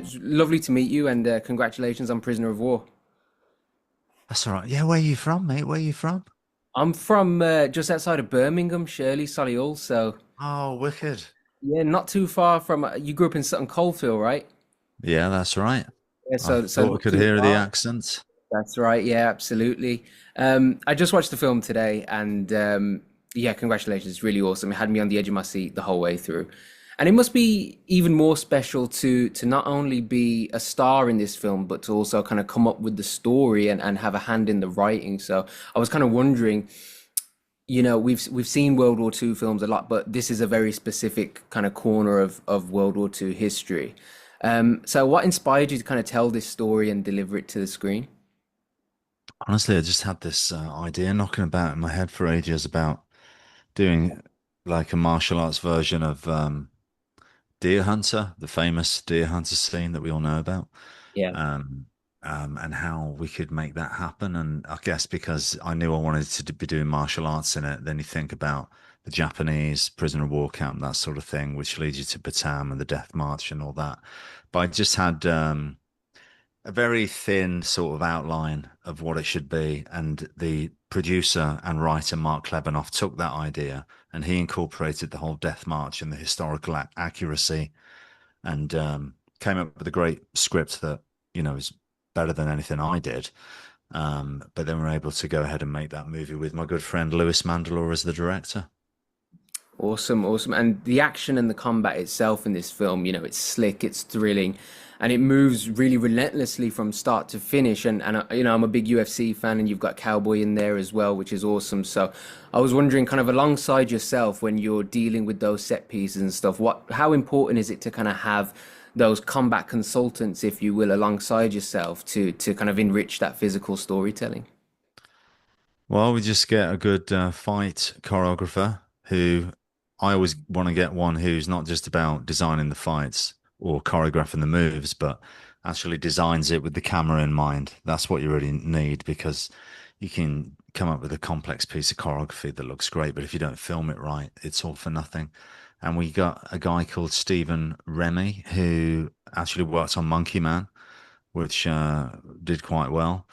It's lovely to meet you, and congratulations on Prisoner of War. That's all right. Yeah, where are you from, mate? Where are you from? I'm from just outside of Birmingham, Shirley, Solihull. So Oh, wicked. yeah, not too far from. You grew up in Sutton Coldfield, right? Yeah, that's right. Yeah, I so thought I not could too hear the far. accent. That's right. Yeah, absolutely. I just watched the film today, and yeah, congratulations. It's really awesome. It had me on the edge of my seat the whole way through. And it must be even more special to not only be a star in this film, but to also kind of come up with the story and have a hand in the writing. So I was kind of wondering, we've seen World War II films a lot, but this is a very specific kind of corner of World War II history. So what inspired you to kind of tell this story and deliver it to the screen? Honestly, I just had this idea knocking about in my head for ages about doing like a martial arts version of Deer Hunter, the famous Deer Hunter scene that we all know about. Yeah. Um, and how we could make that happen. And I guess because I knew I wanted to be doing martial arts in it, then you think about the Japanese prisoner of war camp, that sort of thing, which leads you to Bataan and the Death March and all that. But I just had a very thin sort of outline of what it should be. And the producer and writer, Mark Clebanoff, took that idea and he incorporated the whole Death March and the historical accuracy and came up with a great script that is better than anything I did. But then we're able to go ahead and make that movie with my good friend Lewis Mandylor as the director. Awesome, awesome. And the action and the combat itself in this film, it's slick, it's thrilling, and it moves really relentlessly from start to finish. And I'm a big UFC fan, and you've got Cowboy in there as well, which is awesome. So I was wondering, kind of alongside yourself, when you're dealing with those set pieces and stuff, how important is it to kind of have those combat consultants, if you will, alongside yourself to kind of enrich that physical storytelling? Well, we just get a good fight choreographer who I always want to get one who's not just about designing the fights or choreographing the moves, but actually designs it with the camera in mind. That's what you really need because you can come up with a complex piece of choreography that looks great, but if you don't film it right, it's all for nothing. And we got a guy called Stephen Remy who actually worked on Monkey Man, which did quite well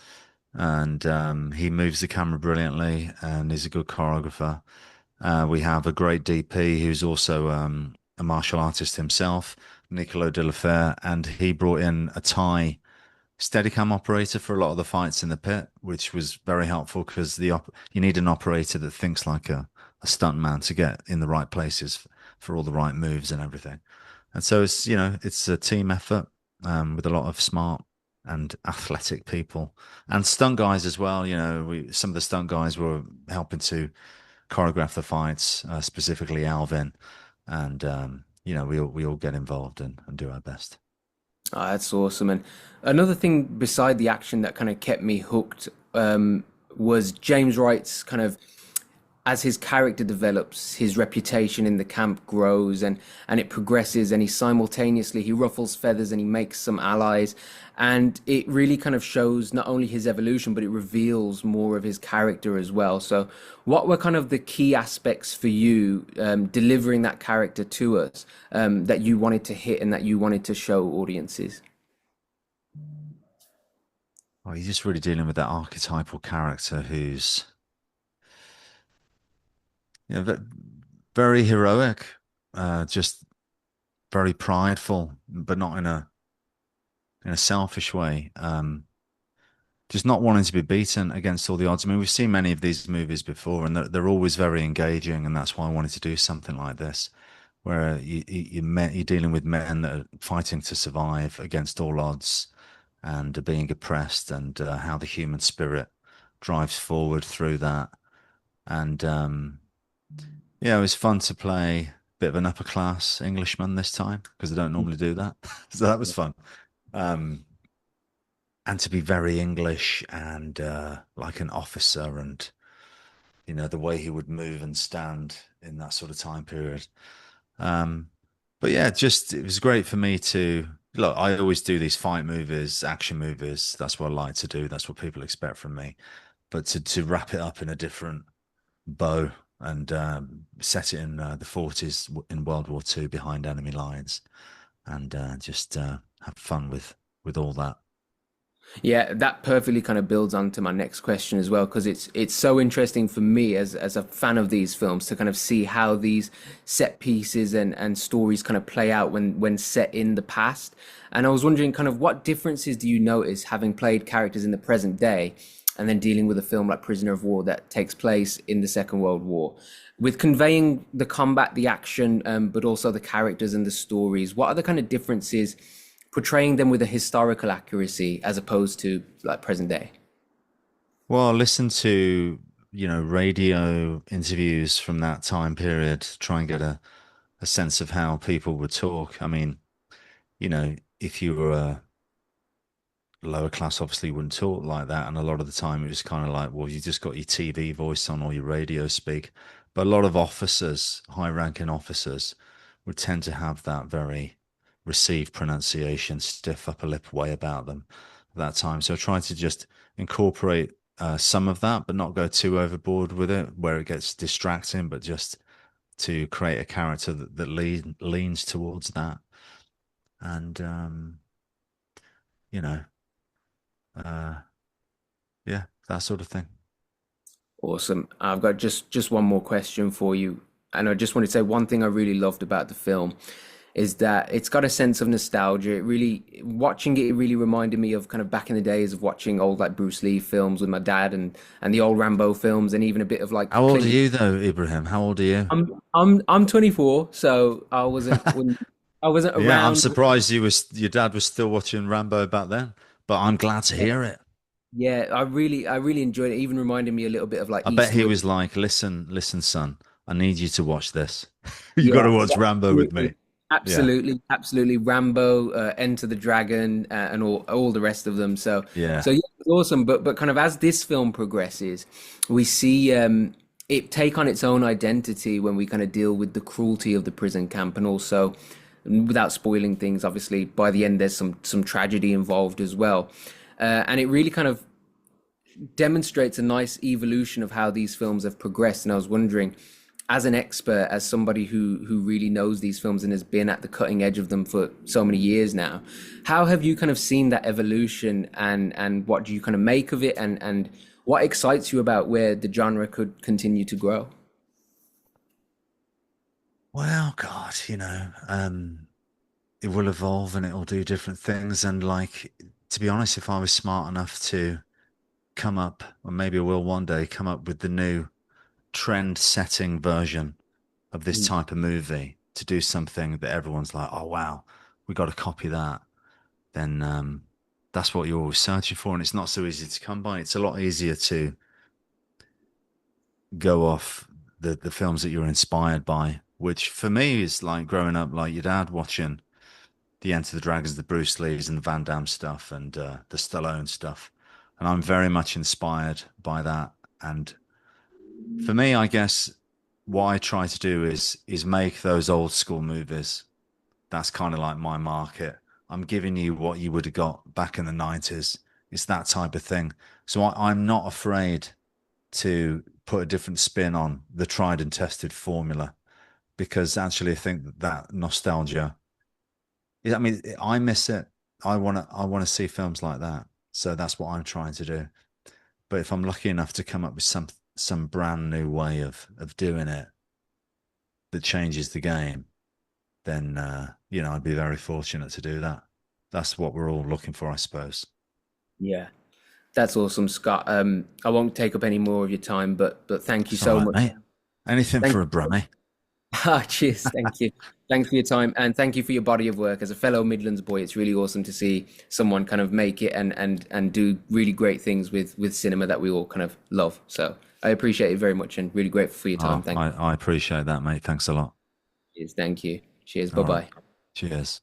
and he moves the camera brilliantly and is a good choreographer. We have a great DP who's also a martial artist himself, Niccolo De La Fere, and he brought in a Thai Steadicam operator for a lot of the fights in the pit, which was very helpful because you need an operator that thinks like a stunt man to get in the right places for all the right moves and everything. And so it's a team effort with a lot of smart and athletic people and stunt guys as well. Some of the stunt guys were helping to choreograph the fights, specifically Alvin, and we all get involved and do our best. Oh, that's awesome. And another thing beside the action that kind of kept me hooked was James Wright's kind of as his character develops, his reputation in the camp grows and it progresses, and he ruffles feathers and he makes some allies, and it really kind of shows not only his evolution, but it reveals more of his character as well. So, what were kind of the key aspects for you delivering that character to us that you wanted to hit and that you wanted to show audiences? Well, you're just really dealing with that archetypal character who's very heroic, just very prideful, but not in a selfish way. Just not wanting to be beaten against all the odds. I mean, we've seen many of these movies before, and they're always very engaging, and that's why I wanted to do something like this, where you're dealing with men that are fighting to survive against all odds and are being oppressed, and how the human spirit drives forward through that. And yeah, it was fun to play a bit of an upper class Englishman this time because I don't normally do that, so that was fun. Um, and to be very English and like an officer, and the way he would move and stand in that sort of time period. Um, but yeah, just it was great for me to look. I always do these fight movies, action movies. That's what I like to do. That's what people expect from me. But to wrap it up in a different bow and set it in the 40s in World War II behind enemy lines, and just have fun with all that. Yeah, that perfectly kind of builds onto my next question as well, because it's so interesting for me as a fan of these films to kind of see how these set pieces and stories kind of play out when set in the past. And I was wondering kind of what differences do you notice having played characters in the present day and then dealing with a film like Prisoner of War that takes place in the Second World War? With conveying the combat, the action, but also the characters and the stories, what are the kind of differences portraying them with a historical accuracy as opposed to like present day? Well, listen to, radio interviews from that time period, try and get a sense of how people would talk. I mean, if you were a lower class, obviously wouldn't talk like that. And a lot of the time it was kind of like, well, you just got your TV voice on or your radio speak. But a lot of officers, high ranking officers, would tend to have that very received pronunciation, stiff upper lip way about them at that time. So I tried to just incorporate some of that, but not go too overboard with it where it gets distracting, but just to create a character that leans towards that. And, you know, uh, yeah, that sort of thing. Awesome. I've got just one more question for you. And I just want to say one thing I really loved about the film is that it's got a sense of nostalgia. It really, watching it, it really reminded me of kind of back in the days of watching old like Bruce Lee films with my dad and the old Rambo films and even a bit of like How old are Clint. you though, Ibrahim? How old are you? I'm 24, so I wasn't Yeah, I'm around. surprised your dad was still watching Rambo back then, but I'm glad to hear it. Yeah, I really enjoyed it. It even reminded me a little bit of like I bet he Eastwood. was like, listen, son, I need you to watch this. You got to Yeah, watch Rambo with me. absolutely, Yeah, absolutely. Rambo, Enter the Dragon, and all the rest of them. yeah. So yeah, it's awesome. But kind of as this film progresses, we see it take on its own identity when we kind of deal with the cruelty of the prison camp, and also, without spoiling things, obviously by the end there's some tragedy involved as well, and it really kind of demonstrates a nice evolution of how these films have progressed. And I was wondering, as an expert, as somebody who really knows these films and has been at the cutting edge of them for so many years now, how have you kind of seen that evolution and what do you kind of make of it and what excites you about where the genre could continue to grow? Well, God, it will evolve and it'll do different things. And like, to be honest, if I was smart enough to come up, or maybe I will one day, come up with the new trend-setting version of this Mm. type of movie to do something that everyone's like, oh wow, we got to copy that, then that's what you're always searching for, and it's not so easy to come by. It's a lot easier to go off the films that you're inspired by, which for me is like growing up like your dad watching the Enter the Dragons, the Bruce Lees and the Van Damme stuff and the Stallone stuff. And I'm very much inspired by that. And for me, I guess what I try to do is make those old school movies. That's kind of like my market. I'm giving you what you would have got back in the 90s. It's that type of thing. So I'm not afraid to put a different spin on the tried and tested formula because actually I think that nostalgia, I mean, I miss it. I want to see films like that. So that's what I'm trying to do. But if I'm lucky enough to come up with some brand new way of doing it that changes the game, then I'd be very fortunate to do that. That's what we're all looking for, I suppose. Yeah, that's awesome, Scott. I won't take up any more of your time, but thank you It's all so right, much. mate. Anything Thank for a Brummy. Ah, cheers. Thank you. Thanks for your time and thank you for your body of work. As a fellow Midlands boy, it's really awesome to see someone kind of make it and do really great things with cinema that we all kind of love. So I appreciate it very much and really grateful for your time. Oh, Thank I appreciate that, mate. Thanks a lot. you. Thank you. Cheers. Bye All right. bye. Cheers.